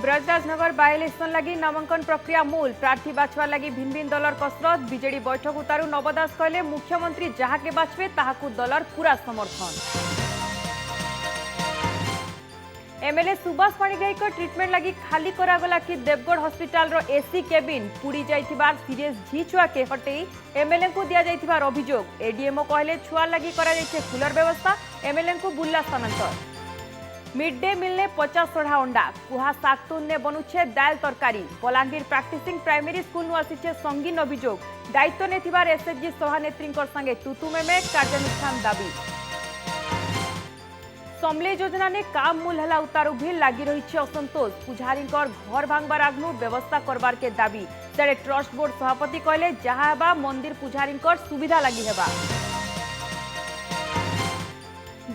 Brajrajnagar by election लगी नामांकन प्रक्रिया मूल प्रार्थी बाछवा लगी भिन्न भिन्न दलर कसरत बीजेडी बैठक उतारू नवदास कहले मुख्यमंत्री जहा के बाछवे ताहाकू दलर पूरा समर्थन। एमएलए सुभाष पाणिग्राही ट्रिटमेंट लगी खाली करागला कि देवगढ़ हॉस्पिटल रो एसी केबिन पुड़ी जाइथिबार सीरियस झी छुआ के हटेई एमएलए को दिया जाइथिबार अभियोग। एडीएमओ कहले छुआ लगी करा जाइछे कूलर व्यवस्था एमएलए को बुल्ला स्थानांतर। मिड डे मिल ने 50 सोढ़ा अंडा कुहा सागतुन ने बनुछे दाल तरकारी बलांगीर प्राक्टिसिंग प्राइमरी स्कूल नु आसीछे संगीन अभियोग दायित्व ने थिबार एसएचजी सभानेत्री संगे तुतुमेमे कार्यानुष्ठान दाबी। समले योजना ने काम मूल हला उतारू भी लगी रही असंतोष पुजारी घर भांगबार आग्नु व्यवस्था करबार के दाबी तेरे ट्रस्ट बोर्ड सभापति कहले जहा हेबा मंदिर पुजारी सुविधा लगी हेबा।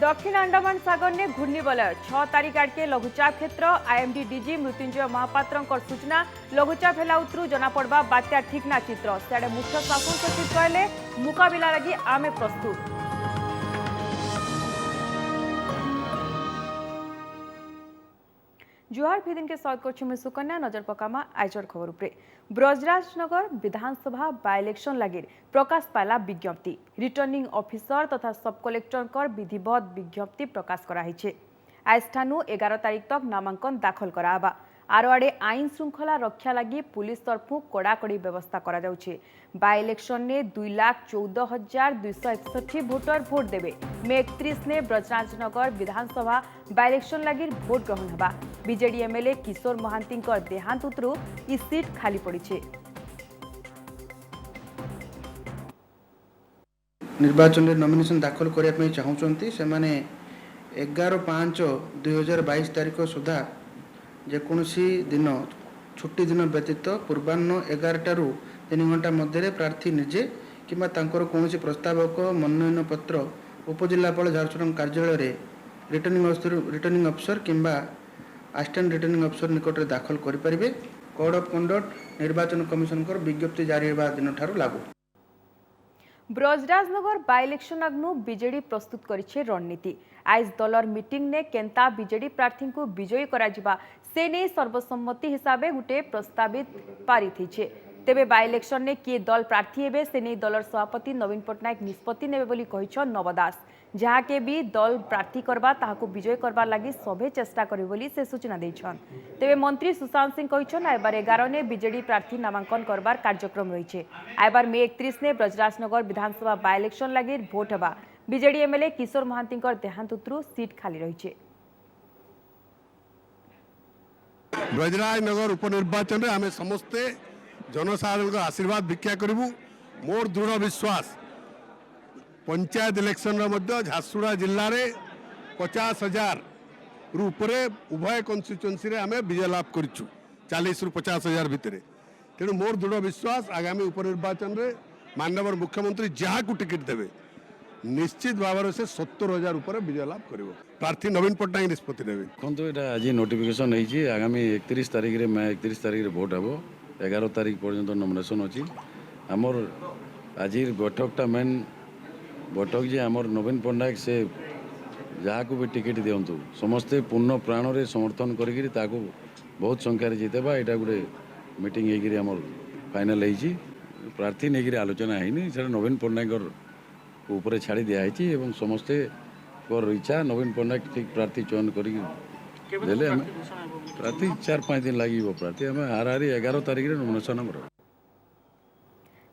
दक्षिण अंडमान सागर ने घूर्णिबलय 6 तारीख आड़के लघुचाप क्षेत्र आईएमडी डीजी मृत्युंजय महापात्र सूचना लघुचाप हेला उतरू जना पड़वा बात्या ठीक ना चित्र सियाड़े मुख्य शासन सचिव कहले मुकाबिला लगी आमे प्रस्तुत। जुहार फिदिन के स्वागत कर सुकन्या नजर पकामा आइजर खबर उपरे ब्रजराजनगर विधानसभा बाय इलेक्शन लगी प्रकाश पाला विज्ञप्ति रिटर्निंग ऑफिसर तथा सब कलेक्टर विधिवत विज्ञप्ति प्रकाश कराई आज ठानु 11 तारीख तक नामांकन दाखल कराबा आर आड़े आईन श्रृंखला रक्षा लगी पुलिस तरफु कड़ाकड़ी व्यवस्था करा जाउछे। बाय इलेक्शन ने 2,14,261 भोटर भोट देवे मे 31 ने ब्रजराजनगर विधानसभा बाय इलेक्शन लगी भोट ग्रहण होगा। बीजेडी एमएलए किशोर महांती देहांत उतरू इस सीट खाली पड़ी छे। निर्वाचन में नॉमिनेशन दाखल करने चाहूँगी से 11/5/2022 तारीख सुधा जेकोसी दिन छुट्टी दिन व्यतीत पूर्वाह्न 11 ରୁ 3 घंटा मध्य प्रार्थी निजे किंबा तांकर कौन प्रस्तावक मनोनयन पत्र उपजिलापाल झारसुगुड़ा कार्यालय रिटर्निंग अफिसर किंबा असिस्टेंट रिटर्निंग अफिसर निकट में दाखल करें। कोड ऑफ कंडक्ट निर्वाचन कमिशन विज्ञप्ति जारी होगा दिन ठारू लागू। ब्रजराजनगर बाय इलेक्शन अग्नु बीजेडी प्रस्तुत करिछे रणनीति आज दलर मीटिंग ने केंता बीजेडी प्रार्थी को विजयी करा जिबा से नहीं सर्वसम्मति हिसाब से गोटे प्रस्तावित पारित होइछे। तेबे बाय इलेक्शन ने किए दल प्रार्थी हेबे से नहीं दलर सभापति नवीन पट्टनायक निष्पत्ति नेबे बोली कहिछन नवदास जहाँ के भी दल प्रार्थी करबा ताहाको विजय करबार लागि सभे चेष्टा करे बोली से सूचना दैछन। तेबे मंत्री सुशांत सिंह कहिछन आइबार 11 ने बीजेडी प्रार्थी नामांकन करबार कार्यक्रम रहिछे। आइबार मे 31 ने ब्रजराजनगर विधानसभा बाय इलेक्शन लागि भोट हेबा बीजेडी एमएलए किशोर महांती देहांत उतरू सीट खाली रहिछे। ब्रजराजनगर उपनिर्वाचन में आम समस्ते जनसाधारण आशीर्वाद भिक्षा करूँ। मोर दृढ़ विश्वास पंचायत इलेक्शन झारसुगुड़ा जिले में 50,000 रु उपरे उभय कन्स्टिट्युएंसी आम विजय लाभ करूँ 40 ରୁ 50,000 भितर। तेणु मोर दृढ़ विश्वास आगामी उपनिर्वाचन में माननीय मुख्यमंत्री जहाँ को टिकेट देवे निश्चित भाव से 70,000 उपर विजय लाभ कर प्रार्थी नवीन पट्टनायक निष्पत्ति ने ये आज नोटिफिकेशन होती आगामी 31 तारीख में 31 तारीख भोट हम 11 तारीख पर्यंत नॉमिनेशन अच्छी आमर आज बैठकटा मेन बैठक जे आमर नवीन पट्टनायक से जहाँ को भी टिकेट दिंतु समस्ते पूर्ण प्राण रे समर्थन करी बहुत संख्यार जितेबा यहाँ गोटे मीटिंग होकर फाइनाल होती प्रार्थी नहीं आलोचना है नवीन पट्टनायक ऊपर छाड़ी दिखाई एवं समस्ते इच्छा नवीन पट्टनायक ठीक प्रार्थी चयन कर प्रार्थी 4-5 दिन लगे प्रार्थी आम हाराहारी 11 तारीख नॉमिनेशन आम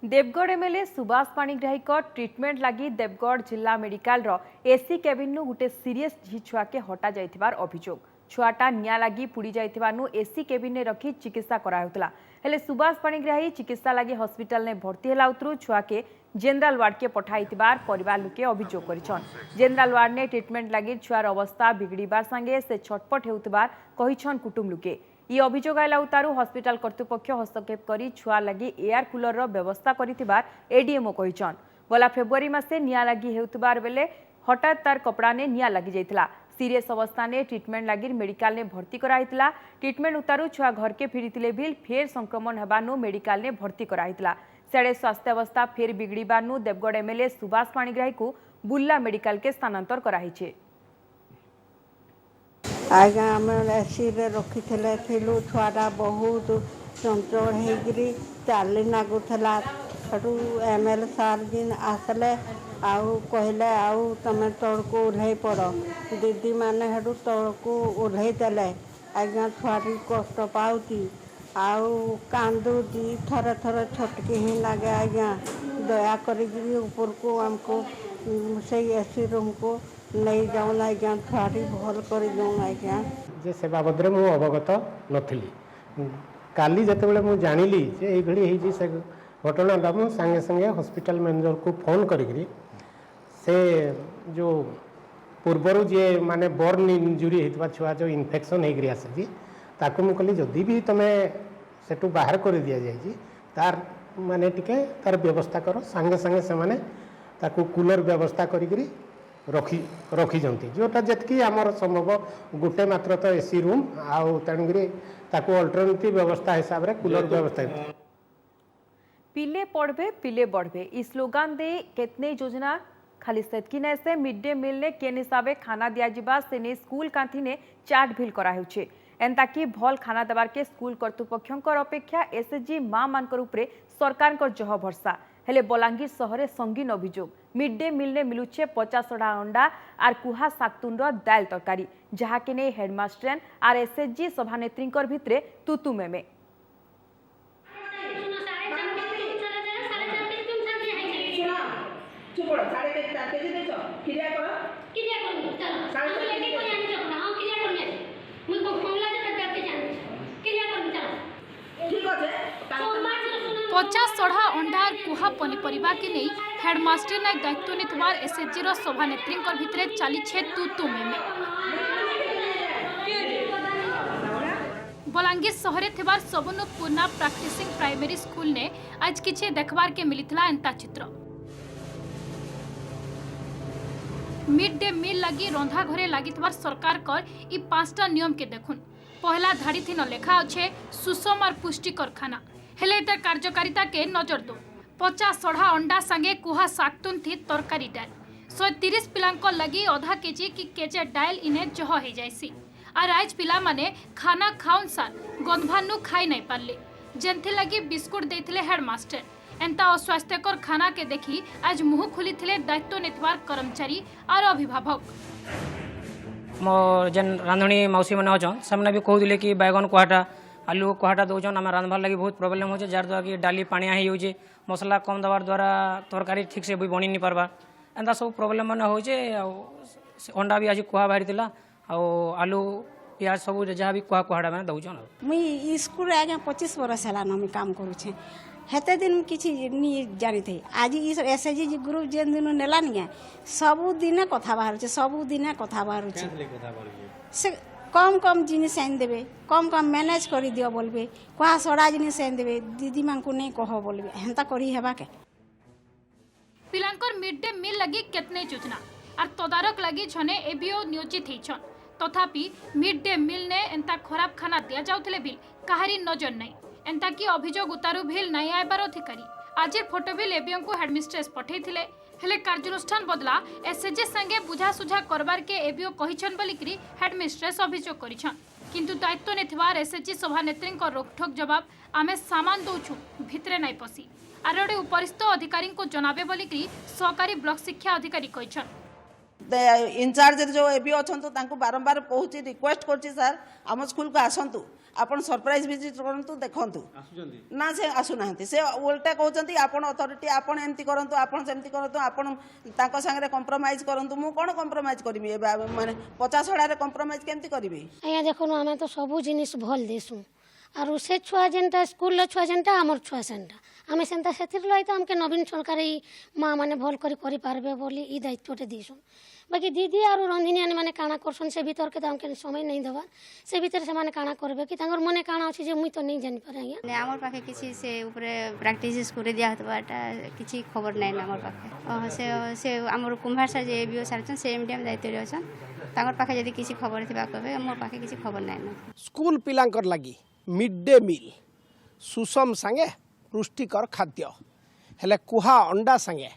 देवगढ़ एमएलए सुभाष पाणिग्राही ट्रिटमेंट लगी देवगढ़ जिला मेडिकल एसी केबिन नु गोटे सीरियस झी छुआ के हटा जाइथिबार अभियोग छुआटा निया लगी पुड़ी जाइथिबानु एसी केबिन ने रखी चिकित्सा कराउतला हेले सुभाष पाणिग्राही चिकित्सा लगी हॉस्पिटल ने भर्ती हेला उतरू छुआ के जनरल वार्ड के पठाइथिबार परिवार लोके अभियोग करिछन। जनरल वार्ड ने ट्रिटमेंट लगी छुआर अवस्था बिगड़ीबार संगे से छटपट हेउथिबार कहिछन कुटुंब लोके ये अभियोग आइला उतारू हॉस्पिटल कर्तृपक्ष हस्तक्षेप करी छुआ लगी एयर कूलर रो व्यवस्था करिथिबार एडीएमओ कहिछन। गला फेब्रुआरी मासे निया लगी हेउथिबार बेले हठात तार कपड़ा ने निया लगी जाइथिला सीरियस अवस्था ने ट्रिटमेंट लगी मेडिकल ने भर्ती कराइथिला ट्रिटमेंट उतारू छुआ घर के फिरिथिले भी फेर संक्रमण हेबानु मेडिकल ने भर्ती कराइथिला सेडे स्वास्थ्य अवस्था फेर बिगड़ीबानु देवगढ़ एमएलए सुभाष पाणिग्राही को बुल्ला मेडिकल के स्थानांतर कराइछे। आज्ञा आम एसी रखी थिलु छुआटा बहुत चंचल होकरी चाली नागुला ML सार जिन आसले आउ कहले आउ तमें तौक ओह्ल पड़ दीदी मैंने हेटू तौक ओह्ल देले आज्ञा छुआटी कष्ट पाऊँगी आउ कांदुची थरे थरे छटकी ही लगे आज्ञा दया करी ऊपर को आमको से एसी रूम को नहीं जाऊन आज्ञा छुआटी भल कर जाऊन आज्ञा जे से बाबद मु अवगत नथिली काली जते मु जानिली जे ये से घटना मुझे संगे संगे हॉस्पिटल मैनेजर को फोन करी से जो पूर्वर जे माने बर्न इंजुरी होता छुआ जो इन्फेक्शन होकर आसी ताकू मुझे कहली जदि भी तुम्हें सेठू बाहर कर दि जाए तार माने टिके तार व्यवस्था कर संगे संगे से माने ताकू कूलर व्यवस्था करी रखी जंती जोटा जितकी आमर संभव गोटे मात्र तो एसी रूम आउ तेणुकरी ताकू अल्टरनेटिव व्यवस्था हिसाब से कूलर व्यवस्था पिले पढ़बे पिले बढ़बे इस स्लोगान दे केतने योजना खाली सेतकी नै से मिड डे मील ने केन हिसाबे खाना दिया जिबा से ने स्कूल कांथी ने चाट भिल करा हेउछे एंता कि भल खाना देवार के स्कूल कर्तृपक्षंकर अपेक्षा एसएचजी मां मानकर उपरे सरकार कर जह भरसा हेले बलांगीर सहरे संगीन अभियोग मिड डे मील ने मिलुछे 50 अंडा आर कुहा सातुन दाल तरकारी जहाके ने हेडमास्टरन आर एसएचजी सभानेत्री भितरे तुतु मेमे पचास चढ़ा अंडा कुहा पनीपरिबा के नहीं हेडमास्टर नायक दायित्व निथवार एसएचजी रो सभानेत्री भितरे चली तू तू मेमे बलांगीर सहरे थिबार सबनु पूर्णा प्रैक्टिसिंग प्राइमरी स्कूल ने आज किछि देखबार के मिलिथला एंता चित्र मिड डे मील लगी रंधा घरे लगी सरकार कर इ 5टा नियम के देखुन पहला धाड़ी थी न लेखा अच्छे सुषम और पुष्टिकर खाना हेले तर कार्यकारिता के नजर दो 50 चढ़ा अंडा संगे कुहा सागतुन थी तरकारी डाल 130 पिलांको लगी आधा केजी की केजे डाल इने जह हो जाइसी आर आज पिला माने खाना खाउन सार गंधभानु खाई नहीं पारले जेंथि लगी बिस्कुट देथिले हेडमास्टर एंता अस्वास्थ्यकर खाना के देखी आज मुह खुली थिले दायित्व नेतवार कर्मचारी और अभिभावक मो जेन रांधुणी मौसी मैंने अच्छन से भी कहते कि बैगन कुहाटा आलू कुहाटा दौन आम रांधबार लगी बहुत प्रोब्लेम हो जार द्वारा कि डाली पानिया हो मसला कम देवार द्वारा तरकारी ठीक से भी बनी नहीं पार्बा एंता सब प्रोब्लेम मैंने हो अंडा भी आज कुहा बाहरी आलू प्याज सब जहाँ भी कुहा कुहाटा मैंने दौन मुई स्कूल आज्ञा 25 वर्ष है मुझे काम करुचे हेते दिन किसी नहीं जानी थे आज एसएचजी ग्रुप जेन दिन नेला नहीं सबुदिन कथा बाहर सबुदिन कथा बाहर से कम कम जिनिस आन देवे कम कम मैनेज कर दियो बोलबे कहा सड़ा जिनिस आन देवे दीदी मान को नहीं कह बोलबे हेंता करी हेबा के पिलांकर मिड डे मील लगी केतने योजना और तदारक लगी छने एबीओ नियोजित हेछन तथापि मिड डे मील ने एंता खराब खाना दिया जाउथले बिल काहारी नजर नहीं एंता कि अभियोग उतारू भिल नहीं आयबार अधिकारी आज फोटो बिल एबीओ को हेडमिस्ट्रेस पठेइथिले हेले कार्यानुष्ठान बदला एसएचजी संगे बुझासुझा करबार के एबीओ कहिछन बोलिकरी हेडमिस्ट्रेस अभियोग करिछन किंतु दायित्व नेथिबार एसएचजी सभानेत्री रोकठोक जवाब आमे सामान दौछु भितरे नहीं पसी आरोडे उपरिस्थ अधिकारी को जनाबे बोलिकरी सहकारी ब्लॉक शिक्षा अधिकारी कहिछन इनचार्ज जो एबीओ अछंतु तांको बारंबार कहूची रिक्वेस्ट करची सर आम स्कूल को आसंतु आपण सरप्राइज विजिट करंतु देखंतु ना से आसु नाहंती से उल्टा कहउचंती आपण अथॉरिटी आपण एमती करंतु आपण सेमती करंतु आपण तांको संगे कॉम्प्रोमाइज करंतु मु कोन कॉम्प्रोमाइज करबी माने 50 हड़ा रे कॉम्प्रोमाइज केमती करबी आया देखो हमें तो सब जिनिस भल देसु आर से छुआ जेनटा स्कूल छुआ जेनटा हमर छुआ सेनटा आम सेंता से लगे हमके नवीन सरकार माँ मैंने भल करी पारबे बोली ई दायित्वटे दीसुन बाकी दीदी और रंधिनी मैंने काना करसन से भीतर के हमके समय नहीं देवा से भीतर से माने काना करबे कि तांगर मने काना अछि जे मुई तो नहीं जानि पारे आज्ञा हमर पाखे किछि से ऊपर प्रैक्टिस करे दिया हतबाटा किछि खबर नै हमर पाखे से हमर कुंभार सर जे एबीओ सरचन से मीडियम दायित्व रे अछन तांगर पाखे यदि किछि खबर थिबा कहबे हमर पाखे किछि खबर नै स्कूल पिलांकर लागि मिड डे मील सुषम संगे पुष्टिकर खाद्य हेले कुहा अंडा संगे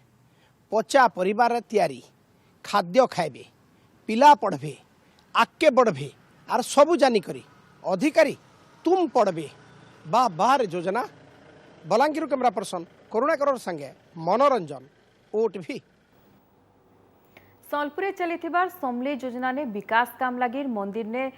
पचा परिवार तैयारी खाद्य खाइबे पिला पढ़बे आगे बढ़बे आर सबू जानी करी अधिकारी तुम पड़बे बा बाहर योजना बलांगीर कैमरा पर्सन करुणाकर संगे मनोरंजन ओटीवी। सोलपुरे चलीथिबार समले योजना ने विकास काम लगी मंदिर ने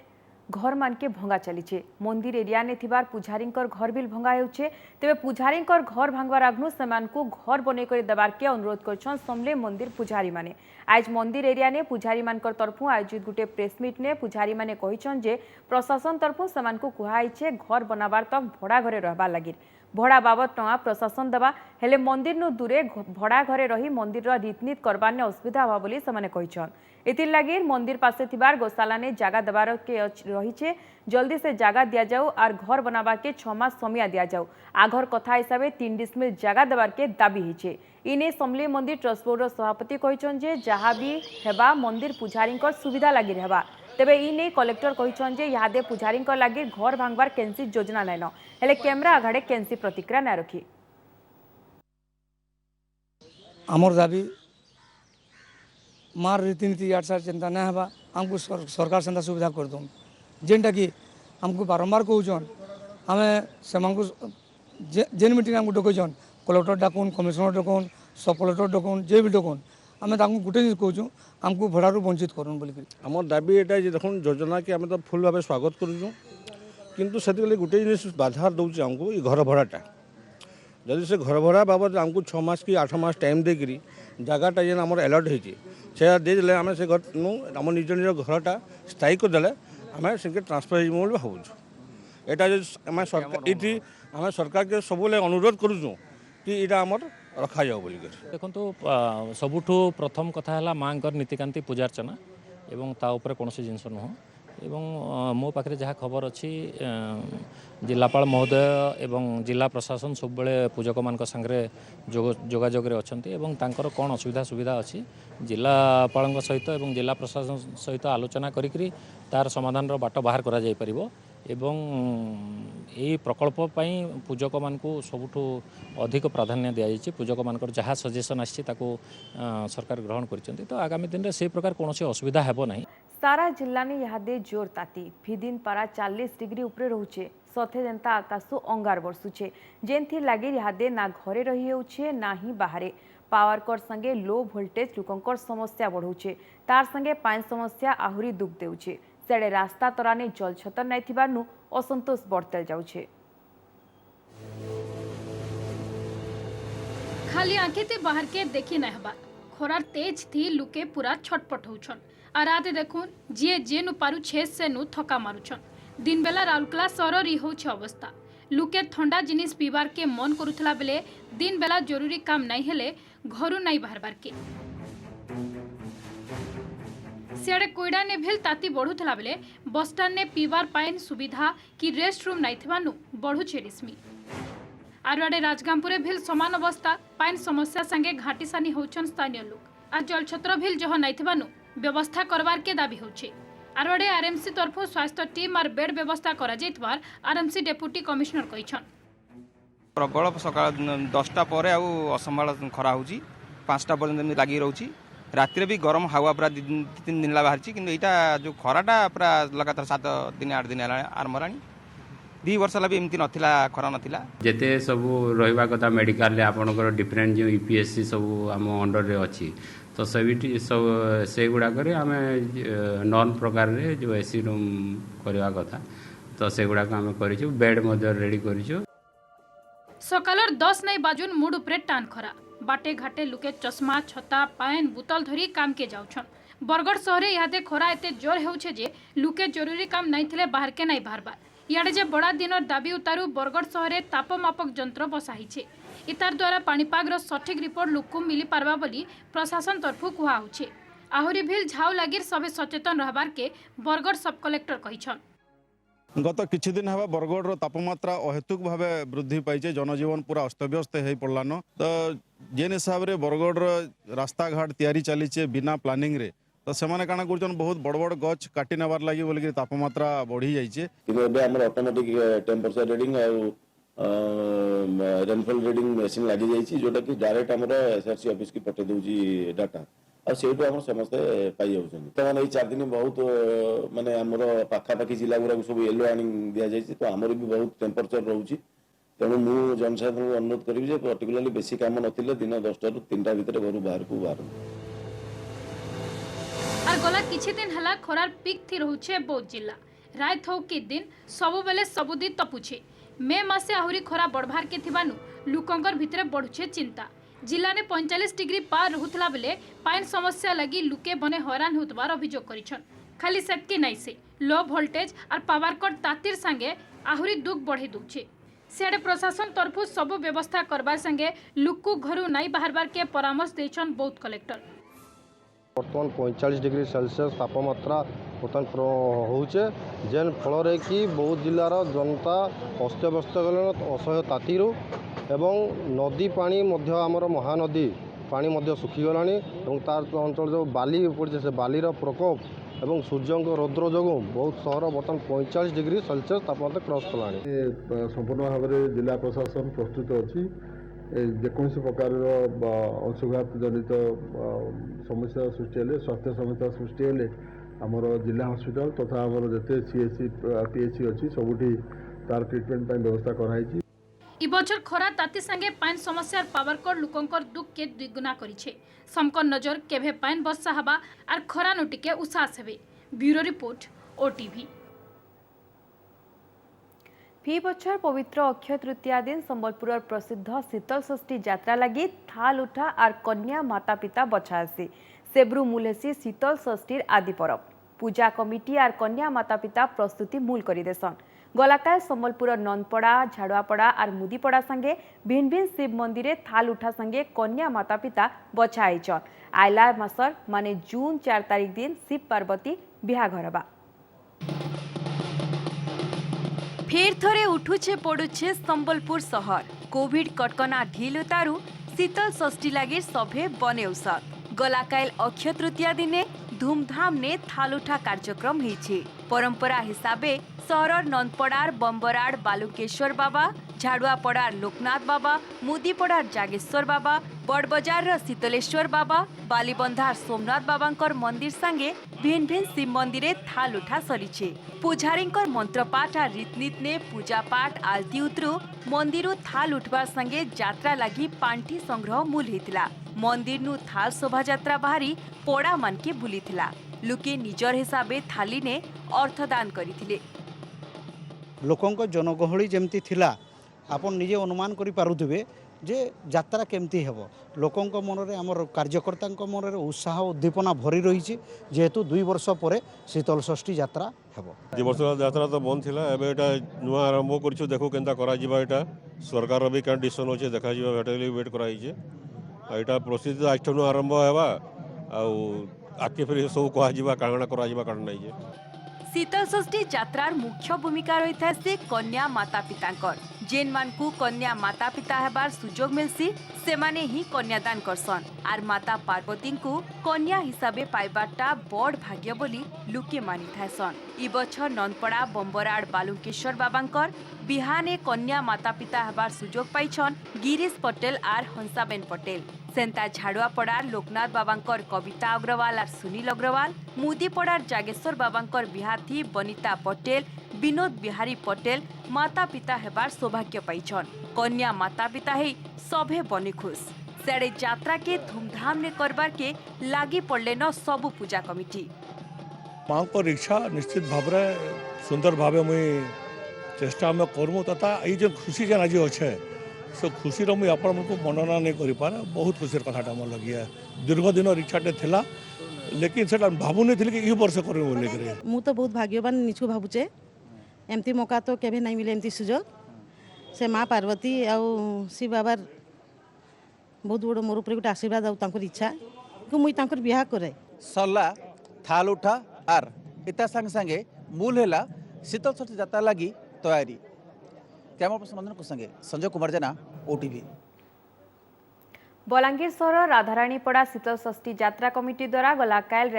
घर मान के भंगा चली मंदिर एरिया ने थिबार पुजारींकर घर भी भंगा होउछे तेबे पुजारींकर घर भांगवार आग्नु सेमानकु घर बने कर देबार के अनुरोध करछन समले मंदिर पुजारी माने। आज मंदिर एरिया ने पुजारी मानकर तरफु आयोजित गुटे प्रेस मीट ने पुजारी माने कहिछन जे प्रशासन तरफु सेमानकु कुहाइछे घर बनाबार तक भड़ा घरे रहबार लागि भड़ा बाबद टंगा प्रशासन देवा हेले मंदिर नु दूरे भड़ा घरे रही मंदिर रीतनीत करबार ने असुविधा हवा बोली सेमाने कहिछन। एतिर लागि मंदिर पासे थिबार गोशाला ने जागा देबार के रहीछे जल्दी से जागा दिया जाऊ आर घर बनाबा के 6 मास समय दिया जाऊ आघर कथा हिसाबे 3 डिसमिल जागा देबार के दाबी हिचे। इने समले मंदिर ट्रस्ट बोर्ड सभापति कहिछन जे जहा भी हेबा मंदिर पुजारींकर सुविधा लागि रहबा तेबे इने कलेक्टर कहिछन जे यादे पुजारींकर लागि घर भांगबार केनसी योजना नाइन हेले कैमरा आघाडे केनसी प्रतिक्रिया ना रखी। आमर दाबी मार रीतिनीति यार सार चिंता ना हवा हमको सरकार से सुविधा कर दूँ जेनटा कि हमको बारंबार कहून आम से जेन मीटिंग हमको डकन कलेक्टर डाकुन कमिशनर डकुन सब कलेक्टर डकुन जे भी डकुन आम गोटे जिन कहूँ हमको भड़ारू वंचित करूँ बोलिक आम दाबी एटा जे देखुन योजना के आम तो फुल भाव स्वागत करूँ किंतु से गोटे जिन बाधा दूसरे आमको ये घर भड़ाटा जदि से घर भड़ा बाबद आमको 6 मास कि 8 मास टाइम देकरी जगहटा जेन आम अलर्ट होती से देदेले आम से घर आम निज निज घरटा स्थायी करदे आम से ट्रांसफर हो भावुँ यहाँ आम सरकार के सब अनुरोध करूँ कि यहाँ आम रखा जाओ बोलिक देखो सबुठु प्रथम कथा है माँ नीतिकांति पूजार्चना एवं ता ऊपर कौन जिनस नुह एवं मो पाखे जहाँ खबर अच्छी जिलापाल महोदय एवं जिला प्रशासन सब बड़े पूजक मान संगे जोगाजोग अच्छा एवं तांकर कौन असुविधा सुविधा अच्छी जिलापाल सहित एवं जिला प्रशासन सहित आलोचना करी तार समाधान बाट बाहर करा जाय परिबो एवं यही प्रकल्प पूजक मान सबुठु अधिक प्राधान्य दि जाए पूजक मान जहाँ सजेसन आसी सरकार ग्रहण कर तो आगामी दिन में से प्रकार कौन असुविधा हेब नहीं। सारा जिला ने यहाँ जोर ताती फिदिन पारा 40 डिग्री उपरे रोचे सथे जेनता आकाशु अंगार बरसुचे जेनथि लागी यहाँ ना घरे रही होउछे ना ही बाहरे पावर कट संगे लो वोल्टेज लोकंकर समस्या बढ़ौछे तार संगे पानी समस्या आहुरी दुख देउछे सेडे रास्ता तराने जल छतर नहीं थिबारनु असंतोष बढ़ते जाउछे। खाली आंखेते बाहर के देखी नहीं हबा खोरार तेज थी लुके पूरा छटपट होउछन आ राते देखुन जे जे नु पारु छे से नु थका मारुछन दिन बेला राउरकेला सहर री होउछ अवस्था लुके ठंडा जिनिस पीबार के मन करुथला बेले दिन बेला जरूरी काम नहीं हेले घरु नहीं बाहरबार के सियाड़े कोईडा ने भेल ताती बढ़ुथला बेले बस स्टैंड ने पीबार पाइन सुविधा कि रेस्ट रूम नहीं थिबानु बढ़ुछे रिस्मी आरुआडे राजगामपुरे भेल समान अवस्था पाइन समस्या संगे घाटीसानी होउछन स्थानीय लोक आ जलछत्र भेल जह नहीं थिबानु व्यवस्था करवार के दाबी होउछे आरुआडे आरएमसी तरफो स्वास्थ्य टीम और बेड व्यवस्था करा जायतबार आरएमसी डेप्यूटी कमिश्नर कहिछन प्रबल सकाळ 10टा परे आ असंभाळ खरा होउची 5टा पर्यंत लागि रहउची रात्रि भी गरम हावा पूरा 2-3 दिन ला बाहर कि यहाँ जो खराटा पूरा लगातार 7 दिन 8 दिन आरंभ है 2 वर्ष भी एमती नथिला खरा नथिला जेते सब रहिबा कथा मेडिकल रे आपनकर डिफरेंट जो यूपीएससी सब आम अंडर रे अछि तो सभी सब से गुडा करे आमे नॉन प्रकार रे जो एसी रूम करवा कथा तो से गुडा को आमे करिछु बेड मध्य रेडी करिछु सकालर 10 नहीं बाजुन मूड उपरे टान खरा बाटे घाटे लुके चश्मा छता पाइन बोतल धरी काम के जाउछन बरगढ़ शहरे यादे खरा एते जोर हेउछे जे लुके जरूरी काम नहीं थिले बाहर के नहीं बाहरबा याडे जे बड़ा दिनर दाबी उतारू बरगढ़ शहरे तापमापक यंत्र बसाहिछे इतार द्वारा पाणीपागर सठिक रिपोर्ट लोक मिली पारबा बोली प्रशासन तरफु कुहा होछे आहुरी भिल झाउ लागिर सबे सचेतन रहबार के बरगढ़ सब कलेक्टर कहिछन। गत किछि दिन हवा बरगढ़ तापमात्रा अहेतुक भाव वृद्धि पाइछे जनजीवन पूरा अस्तव्यस्त हो पड़लान तो जेन हिसाब से बरगढ़ रास्ता घाट तैयारी चलीचे बिना प्लानिंग रे तो से काना कर बहुत बड़ बड़ गच काटी नेबार लगी बोलिक तापमात्रा बढ़ी जाइए कि automatic temperature reading rainfall reading machine लगी जोटा कि डायरेक्ट आम एसआरसी ऑफिस की पठे दूसरी डाटा ଆଉ ସେଇଠୁ ଆମର ସମସ୍ତେ ପାଇଯାଉଛନ୍ତି। ସେମାନେ ଏଇ 4 ଦିନ ବହୁତ ମାନେ ଆମର ପାଖାପାଖି ଜିଲ୍ଲା ଗୁଡ଼ାକୁ ସବୁ ୟେଲୋ ୱାର୍ଣ୍ଣିଂ ଦିଆଯାଇଛି। ତ ଆମର ବି ବହୁତ ଟେମ୍ପରେଚର ରହୁଛି। ତେଣୁ ମୁଁ ଜନସାଧାରଣଙ୍କୁ ଅନୁରୋଧ କରିବି ଯେ ପର୍ଟିକୁଲାରଲି ବେଶୀ କାମ ନଥିଲେ ଦିନ 10ଟାରୁ 3ଟା ଭିତରେ ଘରୁ ବାହାରକୁ ବାହାରନ୍ତୁ। আর গলা কিছু দিন হলা খরার পিক থি রহুছে বৌদ্ধ জিলা। রাত হও কি দিন সবুবেলে ସବୁଦି তপুছে। মে মাসে আহুরি খরা বড়ভার কে থিবানু লুকঙ্কর ভিতরে বড়ুছে চিন্তা। जिला ने 45 डिग्री पार रहुतला बेले पाइन समस्या लगी लुके बने हैरान होतबार अभियोग करिछन। खाली सेतके नहीं से लो वोल्टेज और पावर कट तातिर संगे आहुरी दुख बढ़े दूचे। सियाड़े प्रशासन तरफु सब व्यवस्था करबार संगे लुकु घरु नहीं बाहरबार के परामर्श देछन बौद्ध कलेक्टर। बर्तमान 45 डिग्री सेल्सियस तापमात्रा बर्तमान होचे जेन फल कि बौद्ध जिलार जनता अस्तव्यस्त गले असह्य तातीरू एवं नदी पानी मध्य आमर महानदी पानी मध्य सुखीगलानी और तार अंचल जो बाली पड़े से बालीर प्रकोप एवं सूर्य रौद्र जो बहुत सहर बर्तमान 45 डिग्री सेल्सियस तापमात्रा क्रॉस कलानी। संपूर्ण भाव में जिला प्रशासन प्रस्तुत अच्छी जेकोसी प्रकार अंशुघात जनित समस्या सृष्टि हेले स्वास्थ्य समस्या सृष्टि हेले आमर जिला हॉस्पिटल तथा आमर जिते सीएचसी पीएचसी अच्छी सबुठी तार ट्रिटमेंट व्यवस्था कराई। इ बछर खरा ताती संगे पाइन समस्यार पावर कट लुकंकर दुख के द्विगुना करिछे। समकर नजर केभे पाइन वर्षा हवा और खरा नटिके उसास हेबे। Bureau report OTV. फी बछर पवित्र अक्षय तृतीया दिन संबलपुर प्रसिद्ध शीतल षष्ठी यात्रा लगी थाल उठा और कन्या माता पिता बछासी सेब्रु मूलेसी शीतल षष्ठीर आदि परब पूजा कमिटी और कन्या माता पिता प्रस्तुति मूल कर देसन। गलाकाल संबलपुर नंदपड़ा झाड़ुआपड़ा और मुदीपड़ा संगे भिन्न भिन्न शिव मंदिर थाल उठा संगे कन्या माता पिता बछाईचन। आयला मासर माने जून 4 तारीख दिन शिव पार्वती बिहाघर बा। फेर थरे उठुछे पड़ुछे संबलपुर शहर। कोविड कटकना ढिल उतारू शीतल षष्ठी लगी सभे बने उषत। गलाकाल अक्षय तृतीया दिने धूमधाम ने थालुठा कार्यक्रम होइछे। परंपरा हिसाबे सहरर नंदपड़ार बंबराड़ बालुकेश्वर बाबा झाड़ुआपड़ार लोकनाथ बाबा मुदीपड़ार जागेश्वर बाबा बड़बजार शीतलेश्वर बाबा बालीबंधार सोमनाथ बाबांकर मंदिर संगे भिन्न भिन्न शिव मंदिर थाल उठा सरीछे। पुजारींकर मंत्रपाठ और रीतनीत ने पूजा पाठ आलती उतरू मंदिर थाल उठवार संगे यात्रा लगी पांठी संग्रह मूल होता। मंदिर नु थाल शोभा यात्रा बाहरी पड़ा मान के बुलीथिला। लुके निजर हिसाबे थाली ने अर्थदान करिथिले। लोकंक जनगहली जेमती थिला आपन निजे अनुमान करि पारुथिबे जे यात्रा केमती हेबो। लोकंक मनरे हमर कार्यकर्तांक मनरे उत्साह उद्दीपना भरी रहिछि जेहेतु 2 वर्ष परे शीतल षष्ठी यात्रा हेबो। 2 वर्ष यात्रा तो बंद थिला एबे एटा नुआ आरंभ करछु देखो केनता करा जिबा एटा सरकार भी कान डिसिजन होचे देखा जिबा भेटली वेट कराई छे। एटा प्रोसीजर आठनु आरंभ हेबा आ आके फिर सब कहा जिबा काणा करा जिबा काण नै जे। शीतल षष्ठी यात्रार मुख्य भूमिका रही है से कन्या माता पितांकर। जेन मानकू कन्या माता पिता हेबार सुजोग मिलसी से माने ही कन्यादान करसन आर माता पार्वती को कन्या हिसाबे पाइबाटा बड़ भाग्य बोली लुके मानी थासन। इ बछर नंदपड़ा बंबराड़ बालुकेश्वर बाबांकर बिहाने कन्या माता पिता हेबार सुजोग पाइछन गिरीश पटेल आर हंसाबेन पटेल। सेंता झाड़ुआपड़ार लोकनाथ बाबांकर कविता अग्रवाल और सुनील अग्रवाल मुदीपड़ार जागेश्वर बाबांकर बिहाथी बनिता पटेल विनोद बिहारी पटेल माता पिता हेबार सौभाग्य पाइछन। कन्या माता पिता ही सभे बने खुश। सेड़े यात्रा के धूमधाम ने करबार के लागी पड़ले न सबु पूजा कमिटी। माँ को इच्छा निश्चित भाव सुंदर भाव मुई चेष्टा में करमु तथा ये जो खुशी जेन आज अच्छे से खुशी मुझे आपण को वर्णना नहीं कर पारे। बहुत खुशी कथाटा मोर लगी है। दीर्घ दिन इच्छाटे थिला लेकिन से भावु नहीं थी कि ये वर्ष कर मु तो बहुत भाग्यवान निछु भावुचे एमती मौका तो केबे नहीं मिले एमती सुजोग से माँ पार्वती आउ शिव बाबार बहुत बड़ मोर ऊपर गोटे आशीर्वाद आउ इच्छा कि मुई बिहा करे सरला थाल उठा आर इता संग संगे मूल है शीतल षष्ठी यात्रा लगी तैयारी। कैमरा पर्सन मंदन को संगे संजय कुमार जेना ओटीवी। बलांगीर सहर राधारानीपड़ा शीतल षष्ठी यात्रा कमिटी द्वारा गलाकाल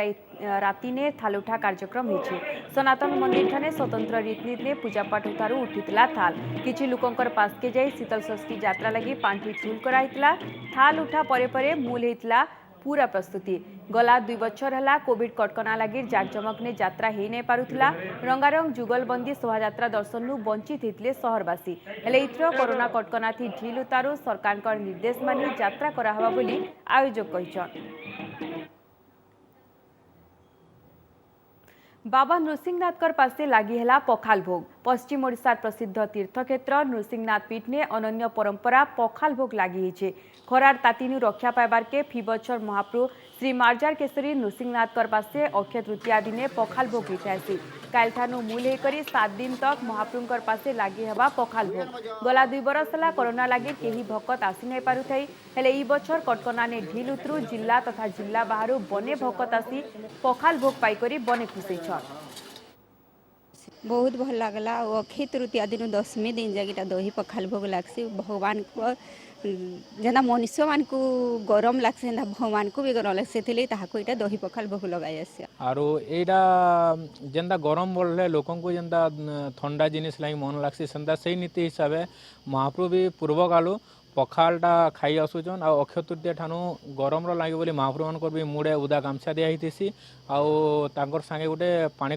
राति ने थालुठा कार्यक्रम होइछे। सनातन मंदिर ठाने स्वतंत्र रीतनीत ने पूजापाठ उतारू उठितला थाल। किछि लोकंकर पास के जाई शीतल षष्ठी यात्रा लगी पांठी ठुल कराइतला। थाल उठा परे परे मूल हेतला पूरा प्रस्तुति। गला 2 बछर हला कोविड कटकना लगी जाकजमक ने यात्रा हो नहीं पारुथिला। रंगारंग जुगलबंदी शोभायात्रा दर्शन वंचित होते सहरवासी हेले इथर कोरोना कटकना थी ढिल उतारू सरकार निर्देश मानि यात्रा कराहबा बोली आयोजक कहिछन। बाबा नृसिंहनाथ पासे लगी है पखाल भोग। पश्चिम ओडिशार प्रसिद्ध तीर्थक्षेत्र नृसिंहनाथ पीठ ने अनन्य परंपरा पखाल भोग लगी खरार तातीनु रक्षा पाइबार के फी बछर महाप्रभु श्री मार्जार केसरी नृसिंहनाथ पासे अक्षय तृतीया दिने पखाल भोग होती। कालठानु मूल होकर 7 दिन तक महाप्रभुंकर पासे लगी हवा पखाल भोग। गला 2 बरस है कोरोना लगी कहीं भकत आसी नहीं पारुथाई हेले ई बछर कटकना ने ढिल उतरू जिला तथा जिला बाहर बने भकत आसी पखाल भोग पाइकरी बने खुशी छन। बहुत भल लगला। अक्षय तृतीया दिन 10वीं दिन जागिटा दही पखाल भोग लगसी। भगवान को जेना मनुष्य मान को गरम लगसे भगवान को भी गरम लगसे इटा दही पखाल भोग लगाई आरो एटा जेंदा गरम बोलले लोकन को जेंदा ठंडा जिनिस लागी मन लगसी सेंदा सही नीति हिसाब से महाप्रभु भी पूर्व कालू पखालटा खाई आसुचन आ अक्षय तृतीया ठानु गरम लगे बोली महाप्रभु मान भी मुड़े उदा गामछा दिया आउ तांकर संगे गोटे पानी